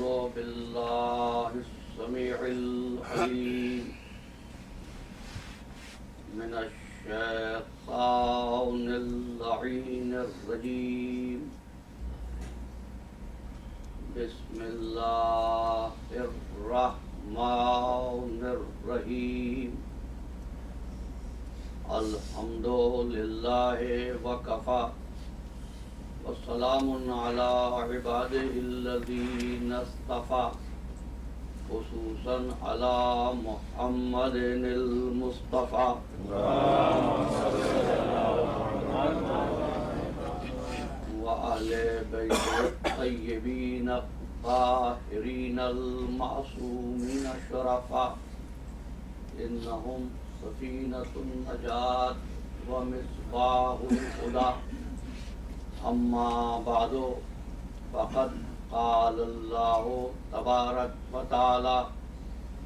أعوذ بالله السميع العليم من الشيطان اللعين الرجيم. بسم الله الرحمن الرحيم. الحمد لله وكفى والسلام على عباده الذين اصطفى خصوصا على محمد المصطفى وآل بيته الطيبين الطاهرين المعصومين الشرفاء إنهم سفينة النجاة ومصباح الهدى. أما بعد فقد قال الله تبارك وتعالى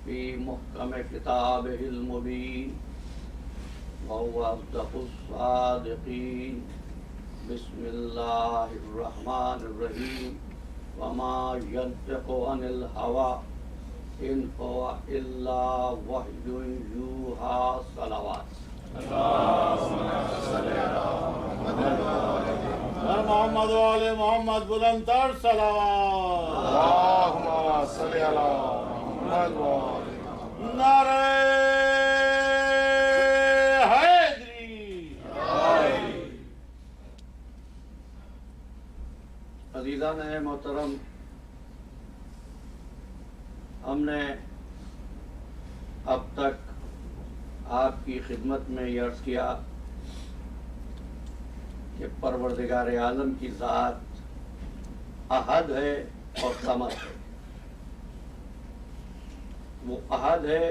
في محكم كتابه المبين وهو أصدق الصادقين. بسم الله الرحمن الرحيم. وما ينطق عن الهوى إن هو إلا وحي يوحى. صلوات محمد وآل محمد بلندتر صلوات. اللهم صل على محمد وآل نعرہ حیدری. عزیزان محترم، ہم نے اب تک آپ کی خدمت میں یہ عرض کیا کہ پروردگار عالم کی ذات احد ہے اور صمد ہے. وہ احد ہے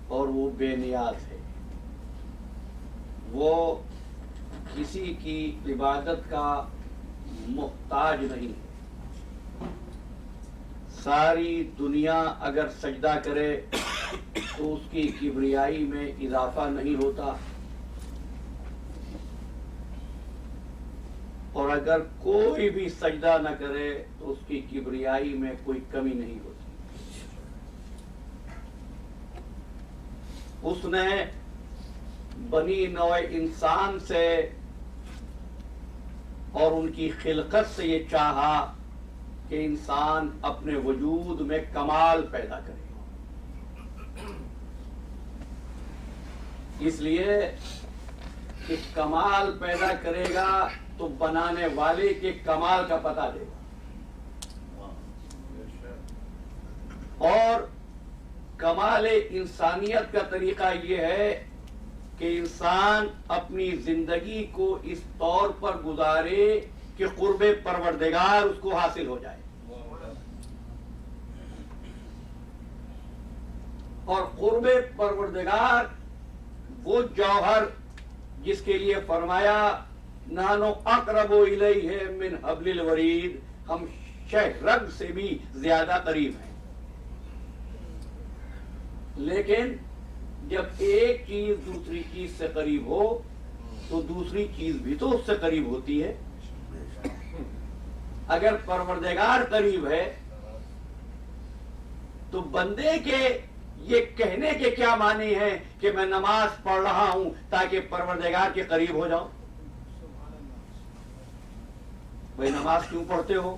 اور وہ بے نیاز ہے. وہ کسی کی عبادت کا محتاج نہیں ہے. ساری دنیا اگر سجدہ کرے تو اس کی کبریائی میں اضافہ نہیں ہوتا، اور اگر کوئی بھی سجدہ نہ کرے تو اس کی کبریائی میں کوئی کمی نہیں ہوتی. اس نے بنی نوع انسان سے اور ان کی خلقت سے یہ چاہا کہ انسان اپنے وجود میں کمال پیدا کرے. اس لیے کہ کمال پیدا کرے گا تو بنانے والے کے کمال کا پتہ دے گا. اور کمال انسانیت کا طریقہ یہ ہے کہ انسان اپنی زندگی کو اس طور پر گزارے کہ قرب پروردگار اس کو حاصل ہو جائے. اور قرب پروردگار وہ جوہر جس کے لیے فرمایا نانو اقرب الیہ من حبل الورید، ہم شہرگ سے بھی زیادہ قریب ہیں. لیکن جب ایک چیز دوسری چیز سے قریب ہو تو دوسری چیز بھی تو اس سے قریب ہوتی ہے. اگر پروردگار قریب ہے تو بندے کے یہ کہنے کے کیا معنی ہے کہ میں نماز پڑھ رہا ہوں تاکہ پروردگار کے قریب ہو جاؤں؟ بھئی نماز کیوں پڑھتے ہو؟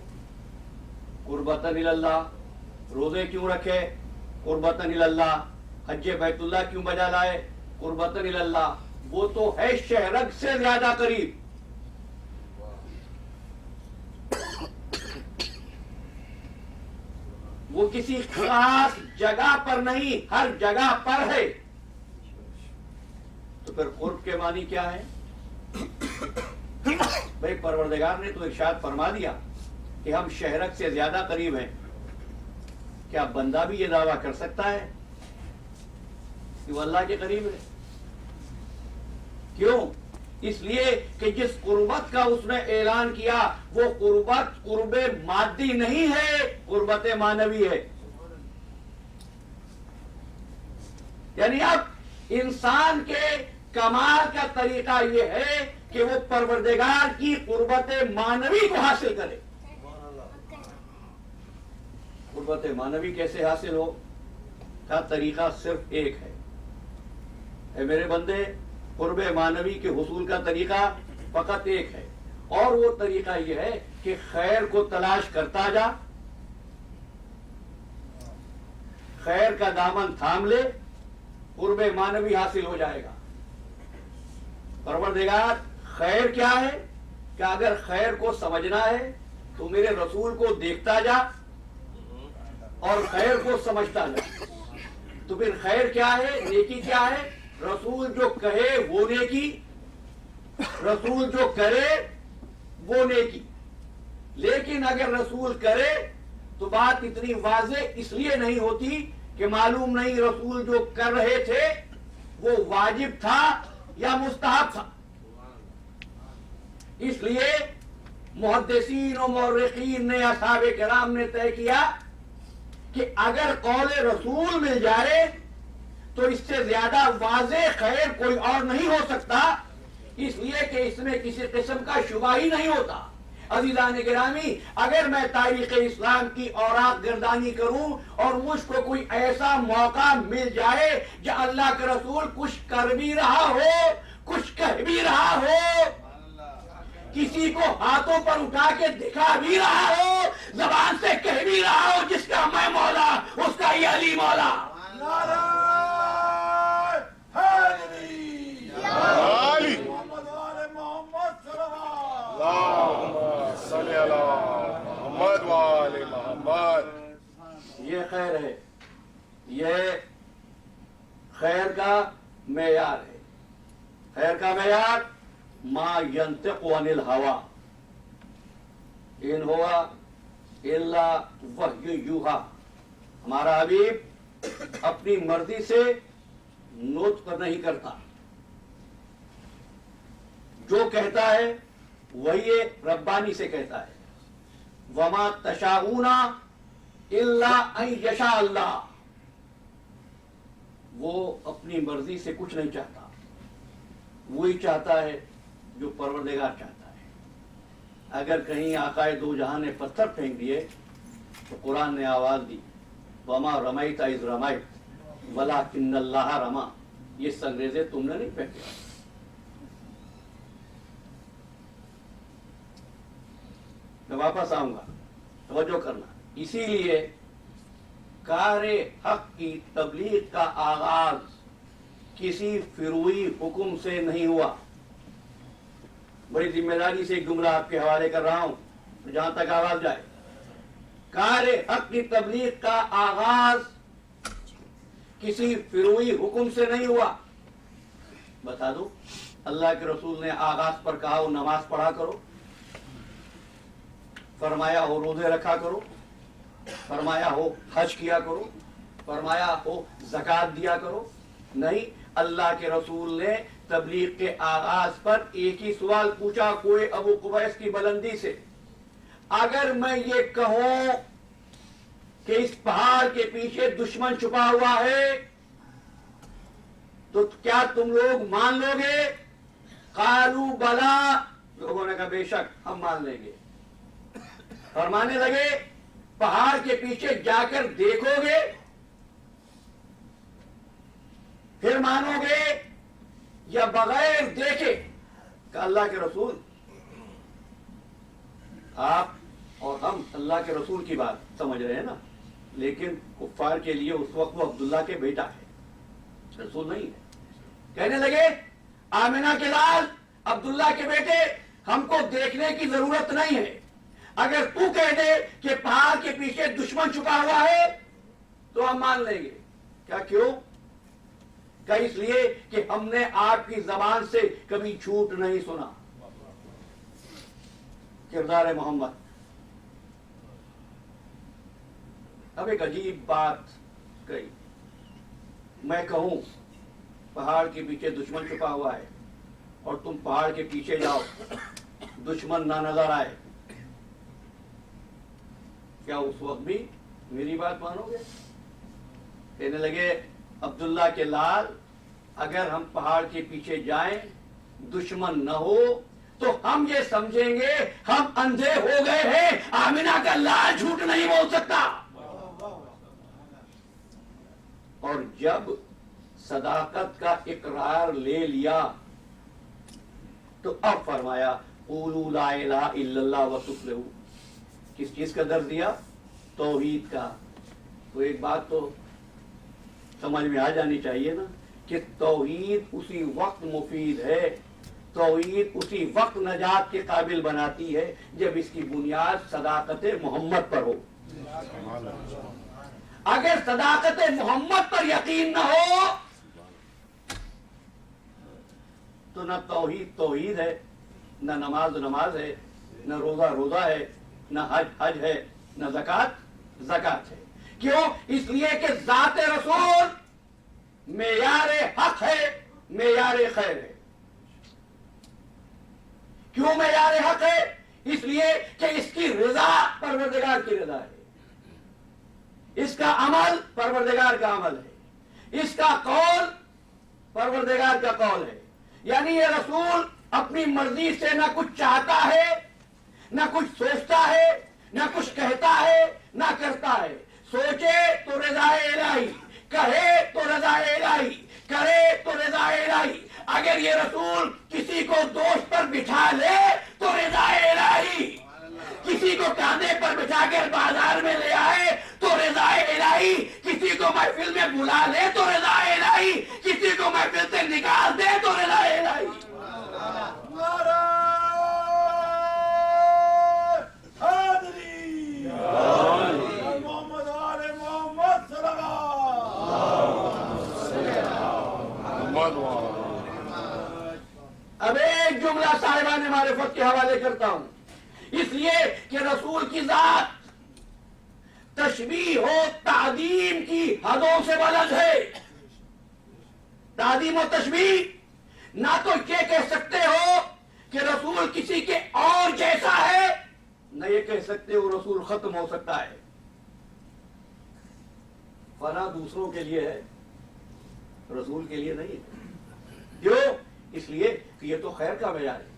قربتاً اللہ. روزے کیوں رکھے؟ قربتاً اللہ. حج بیت اللہ کیوں بجا لائے؟ قربتاً اللہ. وہ تو ہے شہرگ سے زیادہ قریب. وہ کسی خاص جگہ پر نہیں، ہر جگہ پر ہے. تو پھر قرب کے معنی کیا ہے؟ بھئی پروردگار نے تو ارشاد فرما دیا کہ ہم شہرگ سے زیادہ قریب ہیں. کیا بندہ بھی یہ دعویٰ کر سکتا ہے کہ وہ اللہ کے قریب ہے؟ کیوں؟ اس لیے کہ جس قربت کا اس نے اعلان کیا وہ قربت قرب مادی نہیں ہے، قربت معنوی ہے. یعنی اب انسان کے کمال کا طریقہ یہ ہے کہ وہ پروردگار کی قربت معنوی کو حاصل کرے. قربت معنوی کیسے حاصل ہو کا طریقہ صرف ایک ہے. اے میرے بندے، قرب معنوی کے حصول کا طریقہ فقط ایک ہے، اور وہ طریقہ یہ ہے کہ خیر کو تلاش کرتا جا، خیر کا دامن تھام لے، قرب معنوی حاصل ہو جائے گا. پروردگار خیر کیا ہے کہ اگر خیر کو سمجھنا ہے تو میرے رسول کو دیکھتا جا اور خیر کو سمجھتا جا. تو پھر خیر کیا ہے، نیکی کیا ہے؟ رسول جو کہے وہ نیکی، رسول جو کرے وہ نیکی. لیکن اگر رسول کرے تو بات اتنی واضح اس لیے نہیں ہوتی کہ معلوم نہیں رسول جو کر رہے تھے وہ واجب تھا یا مستحب تھا. اس لیے محدثین و مورخین نے، اصحاب کرام نے طے کیا کہ اگر قول رسول مل جائے تو اس سے زیادہ واضح خیر کوئی اور نہیں ہو سکتا، اس لیے کہ اس میں کسی قسم کا شبہ ہی نہیں ہوتا. عزیزان گرامی، اگر میں تاریخ اسلام کی اوراق گردانی کروں اور مجھ کو کوئی ایسا موقع مل جائے جو اللہ کے رسول کچھ کر بھی رہا ہو، کچھ کہہ بھی رہا ہو، کسی کو ہاتھوں پر اٹھا کے دکھا بھی رہا ہو، زبان سے کہہ بھی رہا ہو جس کا میں مولا اس کا یہ علی مولا، نعرہ حیدری علی محمد وآل محمد صلی اللہ. اللهم صل على محمد وآل محمد. یہ خیر ہے، یہ خیر کا معیار ہے. خیر کا معیار ما ينطق عن الهوى ان ہوا الا وحی یوحا. ہمارا حبیب اپنی مرضی سے نطق نہیں کرتا، جو کہتا ہے وہی ربانی سے کہتا ہے. وما تشاؤون الا ان یشاء اللہ. وہ اپنی مرضی سے کچھ نہیں چاہتا، وہی چاہتا ہے جو پروردگار چاہتا ہے. اگر کہیں آقائے دو جہاں نے پتھر پھینک دیے تو قرآن نے آواز دی وما رمیت اذ رمیت ولکن اللہ رما. یہ سنگریزے تم نے نہیں پھینکے. میں واپس آؤں گا، توجہ کرنا. اسی لیے کار حق کی تبلیغ کا آغاز کسی فروعی حکم سے نہیں ہوا. بڑی ذمہ داری سے ایک جملہ آپ کے حوالے کر رہا ہوں جہاں تک آواز جائے. کار حق کی تبلیغ کا آغاز کسی فروعی حکم سے نہیں ہوا. بتا دو، اللہ کے رسول نے آغاز پر کہا ہو نماز پڑھا کرو، فرمایا ہو روزے رکھا کرو، فرمایا ہو حج کیا کرو، فرمایا ہو زکات دیا کرو؟ نہیں. اللہ کے رسول نے تبلیغ کے آغاز پر ایک ہی سوال پوچھا کوئی ابو قبیس کی بلندی سے. اگر میں یہ کہوں کہ اس پہاڑ کے پیچھے دشمن چھپا ہوا ہے تو کیا تم لوگ مان لو گے؟ قالوا بلا. لوگوں نے کہا بے شک ہم مان لیں گے. فرمانے لگے پہاڑ کے پیچھے جا کر دیکھو گے پھر مانو گے یا بغیر دیکھے؟ کہ اللہ کے رسول، آپ اور ہم اللہ کے رسول کی بات سمجھ رہے ہیں نا، لیکن کفار کے لیے اس وقت وہ عبداللہ کے بیٹا ہے، رسول نہیں ہے. کہنے لگے آمنہ کے لال، عبداللہ کے بیٹے، ہم کو دیکھنے کی ضرورت نہیں ہے. اگر تو کہہ دے کہ پہاڑ کے پیچھے دشمن چھپا ہوا ہے تو ہم مان لیں گے. کیا کیوں؟ کہ اس لیے کہ ہم نے آپ کی زبان سے کبھی جھوٹ نہیں سنا. کردار محمد. اب ایک عجیب بات کہی، میں کہوں پہاڑ کے پیچھے دشمن چھپا ہوا ہے اور تم پہاڑ کے پیچھے جاؤ دشمن نہ نظر آئے، کیا اس وقت بھی میری بات مانو گے؟ کہنے لگے عبداللہ کے لال، اگر ہم پہاڑ کے پیچھے جائیں دشمن نہ ہو تو ہم یہ سمجھیں گے ہم اندھے ہو گئے ہیں. آمنہ کا لال جھوٹ نہیں بول سکتا. اور جب صداقت کا اقرار لے لیا تو اب فرمایا قولوا لا الہ الا اللہ وتفلحوا. کس چیز کا درس دیا؟ توحید کا. تو ایک بات تو سمجھ میں آ جانی چاہیے نا کہ توحید اسی وقت مفید ہے، توحید اسی وقت نجات کے قابل بناتی ہے جب اس کی بنیاد صداقت محمد پر ہو. اگر صداقت محمد پر یقین نہ ہو تو نہ توحید توحید ہے، نہ نماز نماز ہے، نہ روزہ روزہ ہے، نہ حج حج ہے، نہ زکوٰۃ زکوٰۃ ہے. کیوں؟ اس لیے کہ ذات رسول معیار حق ہے، معیار خیر ہے. کیوں معیار حق ہے؟ اس لیے کہ اس کی رضا پروردگار کی رضا ہے، اس کا عمل پروردگار کا عمل ہے، اس کا قول پروردگار کا قول ہے. یعنی یہ رسول اپنی مرضی سے نہ کچھ چاہتا ہے، نہ کچھ سوچتا ہے، نہ کچھ کہتا ہے، نہ کرتا ہے. سوچے تو رضا الہی، کہے تو رضا الہی، کرے تو رضا الہی. اگر یہ رسول کسی کو دوست پر بٹھا لے تو رضا الہی، کسی کو کاندھے پر بٹھا کر بازار میں لے آئے تو رضا الہی، کسی کو محفل میں بلا لے تو رضا الہی، کسی کو محفل سے نکال دے تو رضا الہی. نعرہ حیدری محمد آل محمد صلی اللہ. اب ایک جملہ صاحبان معرفت کے حوالے کرتا ہوں، اس لیے کہ رسول کی ذات تشبیہ و تعظیم کی حدوں سے بلند ہے. تعظیم و تشبیہ، نہ تو یہ کہہ سکتے ہو کہ رسول کسی کے اور جیسا ہے، نہ یہ کہہ سکتے ہو رسول ختم ہو سکتا ہے. فنا دوسروں کے لیے ہے، رسول کے لیے نہیں ہے. کیوں؟ اس لیے کہ یہ تو خیر کا معیار ہے،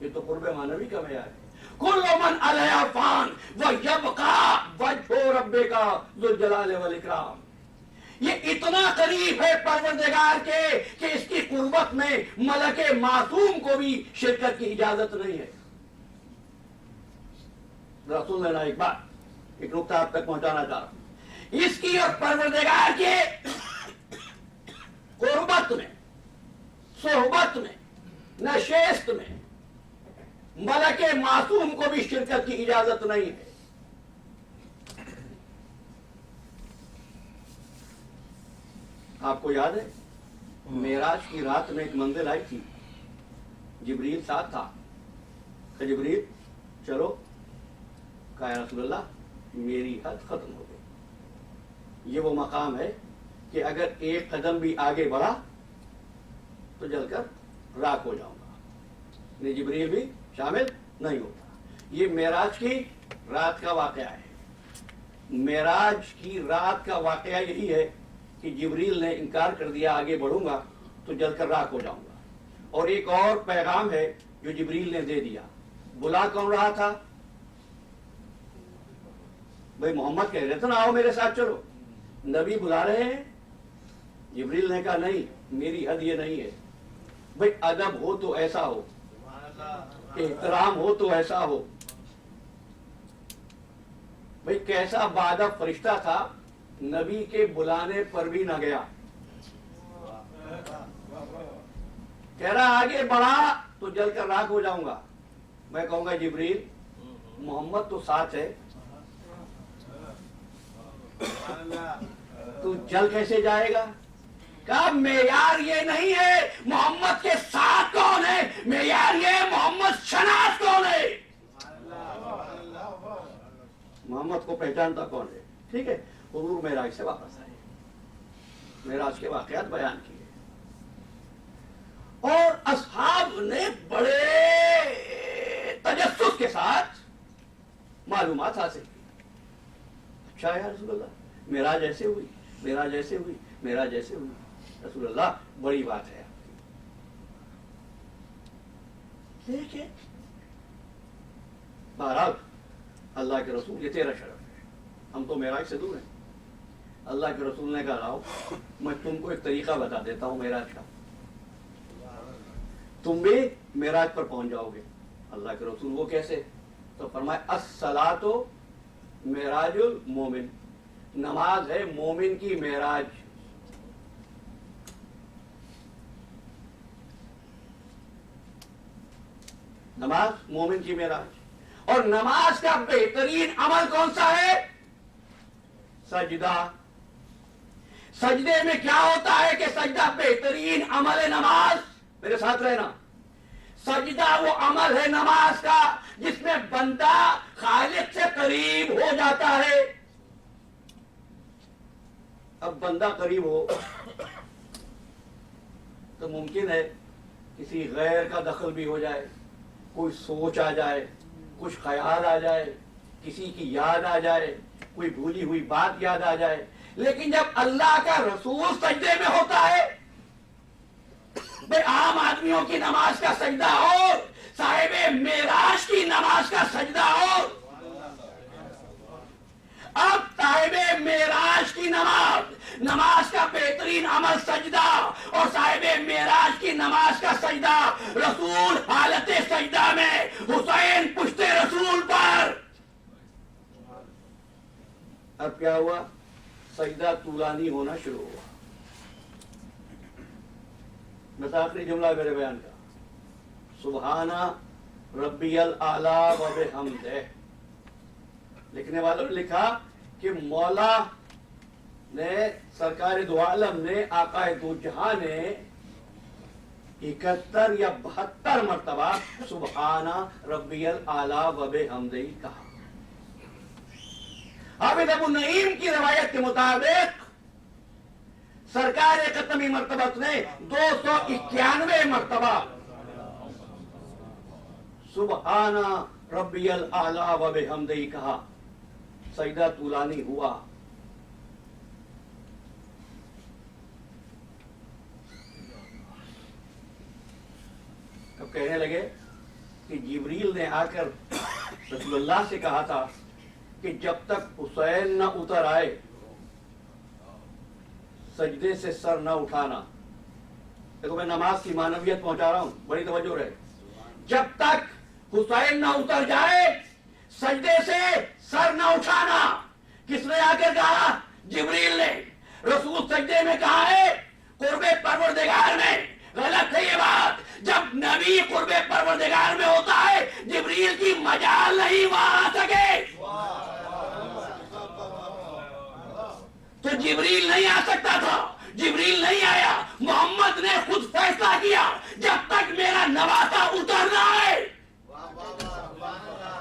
یہ تو قرب معنوی کا معیار ہے. کل من علیہ فان ویبقى وجہ ربک ذو الجلال والاکرام. یہ اتنا قریب ہے پروردگار کے کہ اس کی قربت میں ملک معصوم کو بھی شرکت کی اجازت نہیں ہے. رسول نے ایک بات، ایک نقطہ آپ تک پہنچانا چاہ رہا ہوں. اس کی اور پروردگار کے قربت میں، صحبت میں، نشست میں ملک معصوم کو بھی شرکت کی اجازت نہیں ہے. آپ کو یاد ہے معراج کی رات میں ایک منزل آئی تھی، جبریل ساتھ تھا. کہ جبریل چلو، کہا یا رسول اللہ میری حد ختم ہو گئی. یہ وہ مقام ہے کہ اگر ایک قدم بھی آگے بڑھا تو جل کر راکھ ہو جاؤں گا. جبریل بھی شامل نہیں ہوتا. یہ معراج کی رات کا واقعہ ہے. معراج کی رات کا واقعہ یہی ہے کہ جبریل نے انکار کر دیا آگے بڑھوں گا تو جل کر راکھ ہو جاؤں گا. اور ایک اور پیغام ہے جو جبریل نے دے دیا. بلا کون رہا تھا؟ بھائی محمد کہہ رہے تھے نا آؤ میرے ساتھ چلو. نبی بلا رہے ہیں، جبریل نے کہا نہیں میری حد یہ نہیں ہے. بھائی ادب ہو تو ایسا ہو، احترام ہو تو ایسا ہو. بھائی کیسا بادب فرشتہ تھا، نبی کے بلانے پر بھی نہ گیا. کہہ رہا آگے بڑھا تو جل کر راکھ ہو جاؤں گا. میں کہوں گا جبریل محمد تو ساتھ ہے، تو جل کیسے جائے گا؟ کہا معیار یہ نہیں ہے محمد کے ساتھ کون ہے، معیار یہ محمد شناس کون ہے، محمد کو پہچانتا کون ہے. ٹھیک ہے. حضور معراج سے واپس آئے، معراج کے واقعات بیان کیے اور اصحاب نے بڑے تجسس کے ساتھ معلومات حاصل کی. اچھا یا رسول اللہ معراج ایسے ہوئی، معراج ایسے ہوئی، معراج ایسے ہوئی. رسول اللہ بڑی بات ہے. دیکھیں بہرحال اللہ کے رسول یہ تیرا شرف ہے، ہم تو معراج سے دور ہیں. اللہ کے رسول نے کہا لاؤ میں تم کو ایک طریقہ بتا دیتا ہوں معراج کا، تم بھی معراج پر پہنچ جاؤ گے۔ اللہ کے رسول وہ کیسے؟ تو فرمائے الصلاۃ معراج المومن، نماز ہے مومن کی معراج۔ نماز مومن کی معراج۔ اور نماز کا بہترین عمل کون سا ہے؟ سجدہ۔ سجدے میں کیا ہوتا ہے کہ سجدہ بہترین عمل ہے نماز؟ میرے ساتھ رہنا، سجدہ وہ عمل ہے نماز کا جس میں بندہ خالق سے قریب ہو جاتا ہے۔ اب بندہ قریب ہو تو ممکن ہے کسی غیر کا دخل بھی ہو جائے، کوئی سوچ آ جائے، کچھ خیال آ جائے، کسی کی یاد آ جائے، کوئی بھولی ہوئی بات یاد آ جائے۔ لیکن جب اللہ کا رسول سجدے میں ہوتا ہے، بھئی عام آدمیوں کی نماز کا سجدہ اور صاحب معراج کی نماز کا سجدہ اور، اب صاحب معراج کی نماز کا بہترین عمل سجدہ، اور صاحب معراج کی نماز کا سجدہ، رسول حالت سجدہ میں حسین پشت رسول پر۔ اب کیا ہوا؟ سجدہ طولانی ہونا شروع ہوا۔ بس آخری جملہ میرے بیان کا، سبحانہ ربی الاعلیٰ و بحمدہ۔ لکھنے والوں نے لکھا کہ مولا نے، سرکار دو عالم نے، آقا دو جہاں نے 71 یا 72 مرتبہ سبحانہ ربی الاعلیٰ و بحمدہ کہا۔ حافظ ابو نعیم کی روایت کے مطابق سرکار قطمی مرتبہ نے 291 مرتبہ سبحانہ ربی الاعلیٰ و بحمدہ کہا۔ سجدہ طولانی ہوا۔ اب کہنے لگے کہ جبریل نے آ کر رسول اللہ سے کہا تھا کہ جب تک حسین نہ اتر آئے سجدے سے سر نہ اٹھانا۔ دیکھو میں نماز کی معنویت پہنچا رہا ہوں، بڑی توجہ رہے۔ جب تک حسین نہ اتر جائے سجدے سے سر نہ اٹھانا۔ کس نے آ کر کہا؟ جبریل نے۔ رسول سجدے میں کہا ہے قرب پروردگار میں۔ غلط ہے یہ بات۔ جب نبی قرب پروردگار میں ہوتا ہے جبریل کی مجال نہیں وہاں آ سکے، تو جبریل نہیں آ سکتا تھا۔ جبریل نہیں آیا، محمد نے خود فیصلہ کیا جب تک میرا نواسا اتر نہ آئے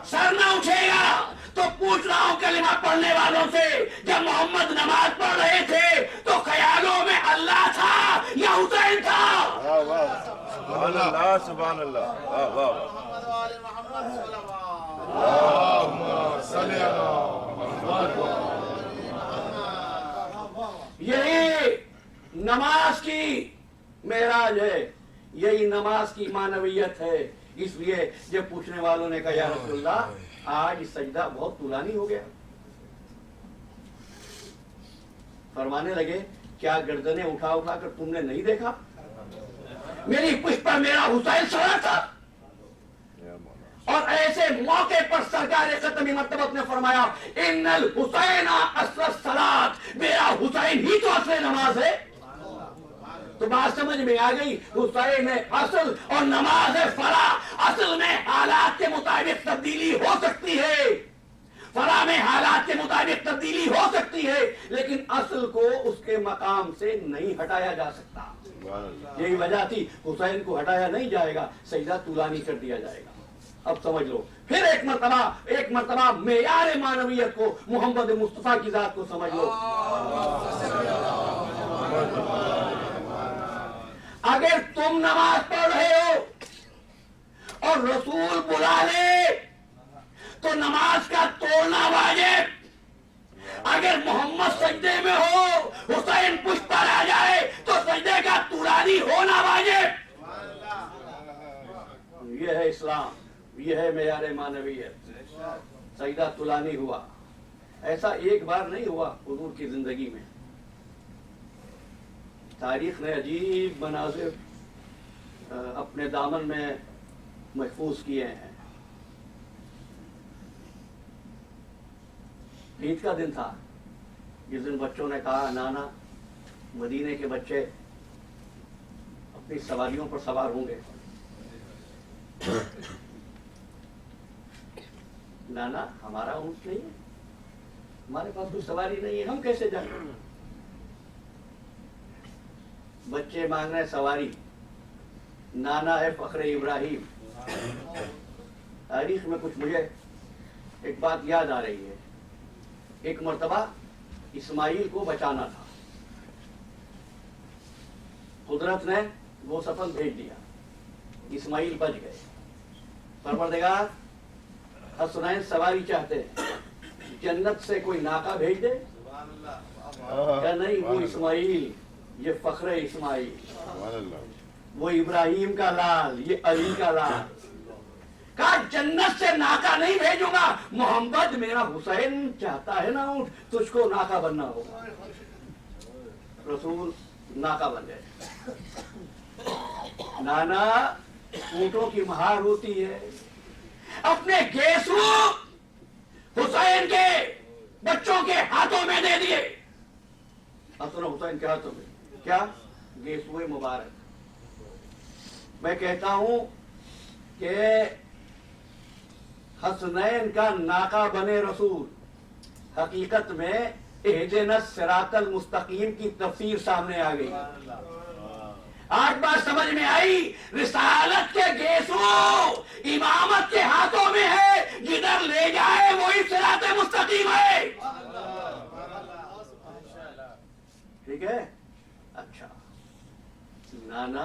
سر نہ اٹھے گا۔ تو پوچھ رہا ہوں کلمہ پڑھنے والوں سے، جب محمد نماز پڑھ رہے تھے تو خیالوں میں اللہ تھا یا حسین تھا؟ سبحان اللہ، سبحان اللہ، واہ واہ۔ یہی نماز کی معراج ہے، یہی نماز کی معنویت ہے۔ اس لیے جب پوچھنے والوں نے کہا یا رسول اللہ آج سجدہ بہت طولانی ہو گیا، فرمانے لگے کیا گردنیں اٹھا اٹھا کر تم نے نہیں دیکھا؟ میری پشت پر میرا حسین سڑا تھا۔ اور ایسے موقع پر سرکار قطمی مرتبہ نے فرمایا ان الحسین اصل الصلاۃ، میرا حسین ہی تو اصل نماز ہے۔ تو بات سمجھ میں آ گئی، حسین ہے اصل اور نماز ہے فرع۔ اصل میں حالات کے مطابق تبدیلی ہو سکتی ہے، فرع میں حالات کے مطابق تبدیلی ہو سکتی ہے، لیکن اصل کو اس کے مقام سے نہیں ہٹایا جا سکتا۔ یہی وجہ تھی حسین کو ہٹایا نہیں جائے گا، سجدہ طولانی کر دیا جائے گا۔ اب سمجھ لو، پھر ایک مرتبہ معیار معنویت کو، محمد مصطفیٰ کی ذات کو سمجھ لو۔ اگر تم نماز پڑھ رہے ہو اور رسول بلا لے تو نماز کا توڑنا واجب۔ اگر محمد سجدے میں ہو، حسین پشت پر آ جائے تو سجدے کا طولانی ہونا واجب۔ یہ ہے اسلام، یہ ہے معیار معنویت۔ سجدہ طولانی ہوا۔ ایسا ایک بار نہیں ہوا حضور کی زندگی میں. تاریخ نے عجیب مناظر اپنے دامن میں محفوظ کیے ہیں. عید کا دن تھا جس دن بچوں نے کہا نانا مدینے کے بچے اپنی سواریوں پر سوار ہوں گے. نانا ہمارا اونٹ نہیں ہے, ہمارے پاس کوئی سواری نہیں ہے, ہم کیسے جائیں. بچے مانگ رہے سواری. نانا ہے فخر ابراہیم. تاریخ میں کچھ مجھے ایک بات یاد آ رہی ہے. ایک مرتبہ اسماعیل کو بچانا تھا, قدرت نے وہ سفر بھیج دیا, اسماعیل بچ گئے. پروردگار حسنین سواری چاہتے ہیں, جنت سے کوئی ناکا بھیج دے. کیا نہیں, وہ اسماعیل, یہ فخر اسماعیل, وہ ابراہیم کا لال, یہ علی کا لال. کہا جنت سے ناکا نہیں بھیجوں گا, محمد میرا حسین چاہتا ہے نا اونٹ, تجھ کو ناکا بننا ہوگا. رسول ناکا بن گئے. نانا اونٹوں کی مہار ہوتی ہے, اپنے گیسو حسین کے بچوں کے ہاتھوں میں دے دیے. حسن حسین کے ہاتھوں میں کیا گیسوئے مبارک. میں کہتا ہوں کہ حسنین کا ناکا بنے رسول, حقیقت میں اہدنا الصراط المستقیم کی تفسیر سامنے آ گئی. آج بات سمجھ میں آئی. رسالت کے گیسو امامت کے ہاتھوں میں ہے, جدھر لے جائے وہی صراط مستقیم ہے. ٹھیک ہے. اچھا, نانا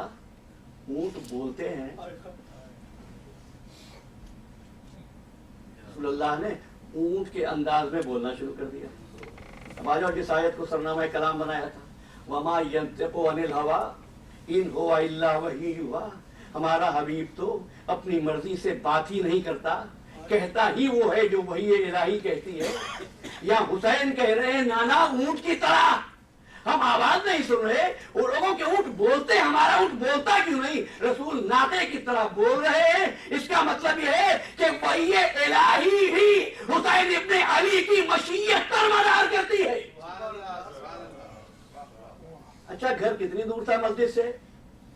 اونٹ بولتے ہیں. رسول اللہ نے اونٹ کے انداز میں بولنا شروع کر دیا. اب آ جاؤ جس آیت کو سرنامہ کلام بنایا تھا, وما ينطق عن الهوى ان هو الا وحی یوحی. ہمارا حبیب تو اپنی مرضی سے بات ہی نہیں کرتا, کہتا ہی وہ ہے جو وحی الہی کہتی ہے. یا حسین کہہ رہے ہیں نانا اونٹ کی طرح ہم آواز نہیں سن رہے, وہ لوگوں کے اونٹ بولتے, ہمارا اونٹ بولتا کیوں نہیں. رسول ناطے کی طرح بول رہے ہیں. اس کا مطلب یہ ہے کہ وحی الہی ہی حسین ابن علی کی مشیت پر مدار کرتی ہے. اچھا, گھر کتنی دور تھا مسجد سے؟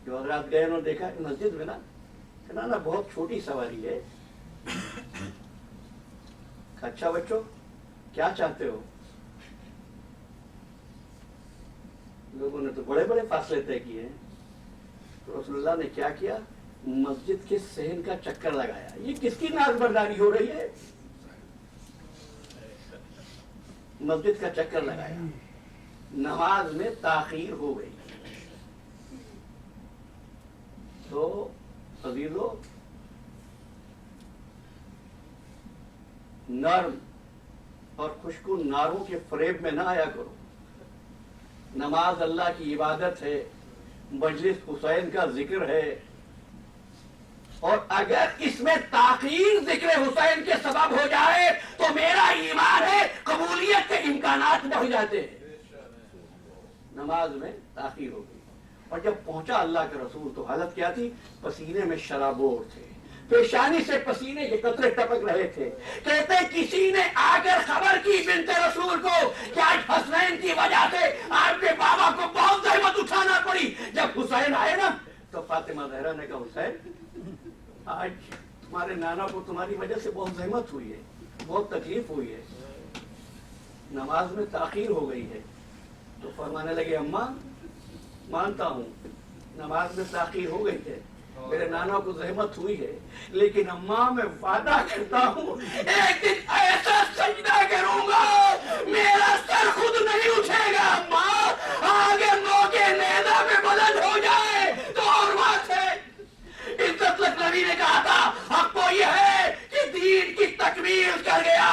جو حضرات گئے انہوں نے دیکھا کہ مسجد میں نا بہت چھوٹی سواری ہے. اچھا بچوں کیا چاہتے ہو؟ لوگوں نے تو بڑے بڑے فاصلے طے کیے ہیں. تو رسول اللہ نے کیا کیا, مسجد کے صحن کا چکر لگایا. یہ کس کی ناز برداری ہو رہی ہے؟ مسجد کا چکر لگایا. نماز میں تاخیر ہو گئی. تو عزیزو نرم اور خوشکو ناروں کے فریب میں نہ آیا کرو. نماز اللہ کی عبادت ہے, مجلس حسین کا ذکر ہے, اور اگر اس میں تاخیر ذکر حسین کے سبب ہو جائے تو میرا ایمان ہے قبولیت کے امکانات بڑھ جاتے ہیں. نماز میں تاخیر ہو گئی, اور جب پہنچا اللہ کے رسول تو حالت کیا تھی؟ پسینے میں شرابور تھے, پیشانی سے پسینے کے قطرے ٹپک رہے تھے. کہتے کسی نے آ کر خبر کی بنت رسول کو کہ آج حسنین کی وجہ سے آپ کے بابا کو بہت زحمت اٹھانا پڑی. جب حسین آئے نا تو فاطمہ زہرا نے کہا حسین آج تمہارے نانا کو تمہاری وجہ سے بہت زحمت ہوئی ہے, بہت تکلیف ہوئی ہے, نماز میں تاخیر ہو گئی ہے. تو فرمانے لگے اماں مانتا ہوں نماز میں تاخیر ہو گئی ہے, میرے نانا کو زحمت ہوئی ہے, لیکن اماں میں وعدہ کرتا ہوں ایک دن ایسا سجدہ کروں گا میرا سر خود نہیں اٹھے گا. اماں آگے موقع نیزہ پہ بلند ہو جائے تو اور بات ہے. عزت لکھنوی نے کہا تھا حق تو یہ ہے کہ دین کی تکمیل کر گیا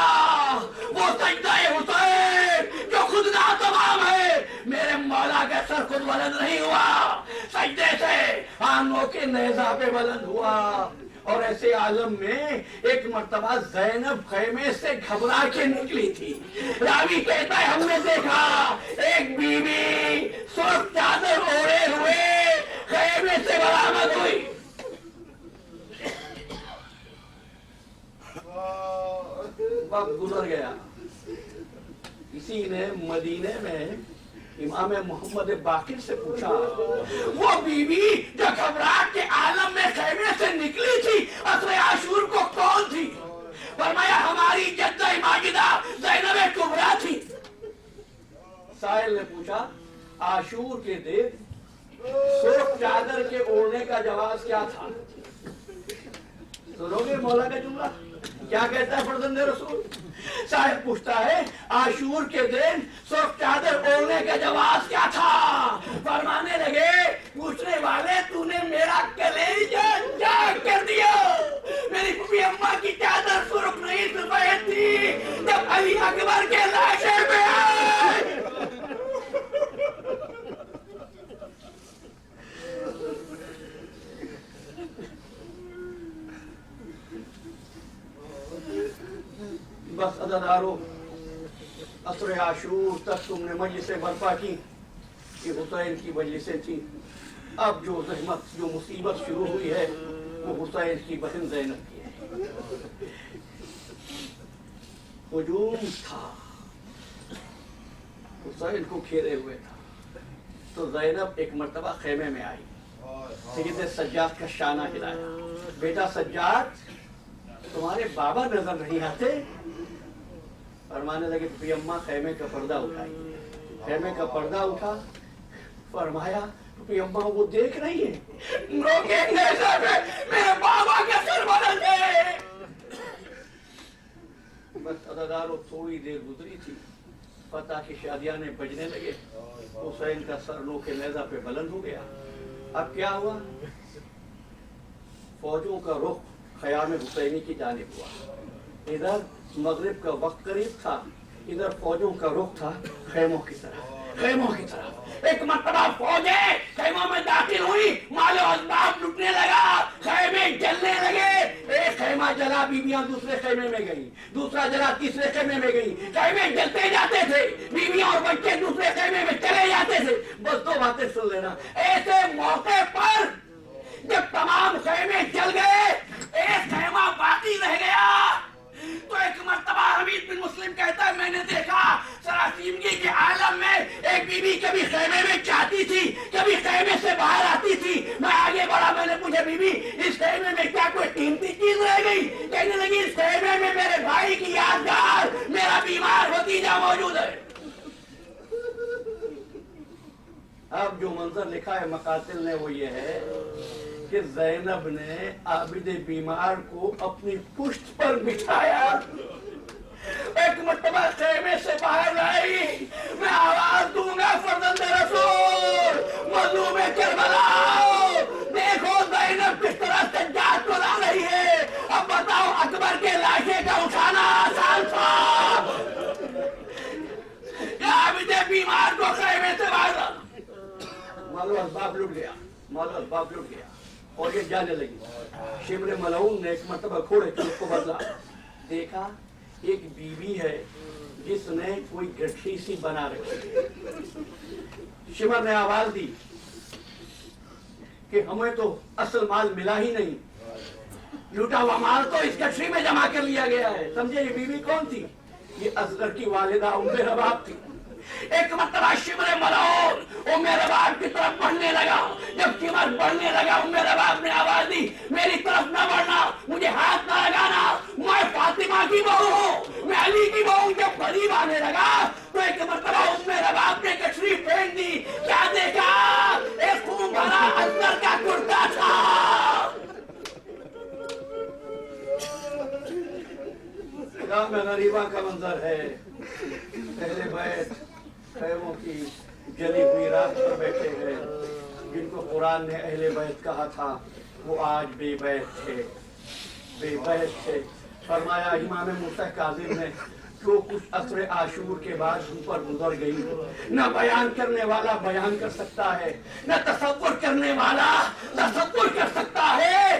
وہ سجدہ حسین جو خود ناتمام ہے. میرے مولا کا سر خود بلند نہیں ہوا, سجدے سے آنوں کے نیزہ پہ بلند ہوا. اور ایسے عالم میں ایک مرتبہ زینب خیمے سے گھبرا کے نکلی تھی. راوی کہتا ہے ہم نے دیکھا ایک بیوی سرخ چادر اوڑے ہوئے خیمے سے برآمد ہوئی. وقت گزر گیا. کسی نے مدینے میں امام محمد باقر سے پوچھا وہ بیوی جو گھبراہٹ کے عالم میں خیمے سے نکلی تھی عصر عاشور کو کون تھی؟ فرمایا ہماری جدہ ماجدہ زینب کبریٰ تھی. سائل نے پوچھا عاشور کے دن سرخ چادر کے اوڑھنے کا جواز کیا تھا؟ سنو گے مولا کا جملہ کیا کہتا ہے فرزند رسول؟ صاحب پوچھتا ہے عاشور کے دن سرخ چادر اوڑھنے کا جواز کیا تھا؟ فرمانے لگے پوچھنے والے تو نے میرا کلیجہ چاک کر دیا. میری پھوپھی اماں کی چادر سرخ نہیں سفید تھی. جب علی اکبر کے لاشے میں آئے بس عزادارو عصر عاشور تک تم نے مجلسیں برپا کی. یہ حسین کی مجلسیں تھیں. اب جو زحمت جو مصیبت شروع ہوئی ہے وہ حسین کی بہن زینب کی ہے. ہجوم تھا حسین کو گھیرے ہوئے تھا تو زینب ایک مرتبہ خیمے میں آئی. سید سجاد کا شانہ ہلایا. بیٹا سجاد تمہارے بابا نظر نہیں آتے؟ فرمانے لگے پھوپھی اماں خیمے کا پردہ اٹھائی. خیمے کا پردہ اٹھا. فرمایا پھوپھی اماں وہ دیکھ رہی ہے میرے بابا کا سر بلند ہے. بس عزادارو تھوڑی دیر گزری تھی فتح کی شادیانے بجنے لگے. حسین کا سر نو کے نیزہ پہ بلند ہو گیا. اب کیا ہوا؟ فوجوں کا رخ خیام حسینی کی جانب ہوا. ادھر مغرب کا وقت قریب تھا. ادھر فوجوں کا رخ تھا خیموں کی طرف. خیموں کی طرف ایک مرتبہ فوجیں خیموں میں داخل ہوئی. مال و اسباب لٹنے لگا. خیمے جلنے لگے. ایک خیمہ جلا بیویاں دوسرے خیمے میں گئی. دوسرا جلا تیسرے خیمے میں گئی. خیمے جلتے جاتے تھے. بیویاں اور بچے دوسرے خیمے میں چلے جاتے تھے. بس دو باتیں سن لینا. ایسے موقع پر جب تمام خیمے جل گئے ایک خیمہ باقی رہ گیا تو ایک مرتبہ حمید بن مسلم کہتا ہے میں نے دیکھا سراسیمگی کے عالم میں ایک بیوی کبھی خیمے میں جاتی تھی کبھی خیمے سے باہر آتی تھی. میں آگے بڑھا. میں نے پوچھا بیوی اس خیمے میں کیا کوئی قیمتی چیز رہ گئی؟ کہنے لگی اس خیمے میں میرے بھائی کی یادگار میرا بیمار بھتیجا موجود ہے. اب جو منظر لکھا ہے مقاتل نے وہ یہ ہے کہ زینب نے عابد بیمار کو اپنی پشت پر بٹھایا. ایک مرتبہ خیمے سے باہر آئی. میں آواز دوں گا فرزند رسول مظلوم کربلا دیکھو زینب کس طرح سجاد کو لا رہی ہے. اب بتاؤ اکبر کے لاشے کا اٹھانا آسان تھا یا عابد بیمار کو خیمے سے باہر؟ مالو اسباب لٹ گیا. مالو اسباب لٹ گیا اور یہ جانے لگی. شمر ملعون نے ایک مرتبہ کھوڑے کے اس کو بدلا. دیکھا ایک بیوی ہے جس نے کوئی گٹھی سی بنا رکھی. شمر نے آواز دی کہ ہمیں تو اصل مال ملا ہی نہیں. لوٹا ہوا مال تو اس گٹھی میں جمع کر لیا گیا ہے. سمجھے یہ بیوی کون تھی؟ یہ اصغر کی والدہ ام رباب تھی. ایک مرتبہ شمر ملعون ام رباب کی طرف بڑھنے لگا. جب شمر بڑھنے لگا ام رباب نے آواز دی میری طرف نہ بڑھنا مجھے ہاتھ نہ لگانا. میں فاطمہ کی بہو ہوں میں علی کی بہو. جب قریب آنے لگا تو ایک مرتبہ ام رباب نے کچھری پھینک دی. کیا دیکھا؟ ایک خون بھرا اصغر کا کرتا تھا. میں غریبہ کا منظر ہے. پہلے بیت خیموں کی جلی ہوئی رات پر بیٹھے ہیں. جن کو قرآن نے اہل بیت کہا تھا وہ آج بے بیت تھے. بے بیت تھے. فرمایا امام موسیٰ کاظم نے جو کچھ عصر عاشور کے بعد ان پر گزر گئی نہ بیان کرنے والا بیان کر سکتا ہے نہ تصور کرنے والا تصور کر سکتا ہے.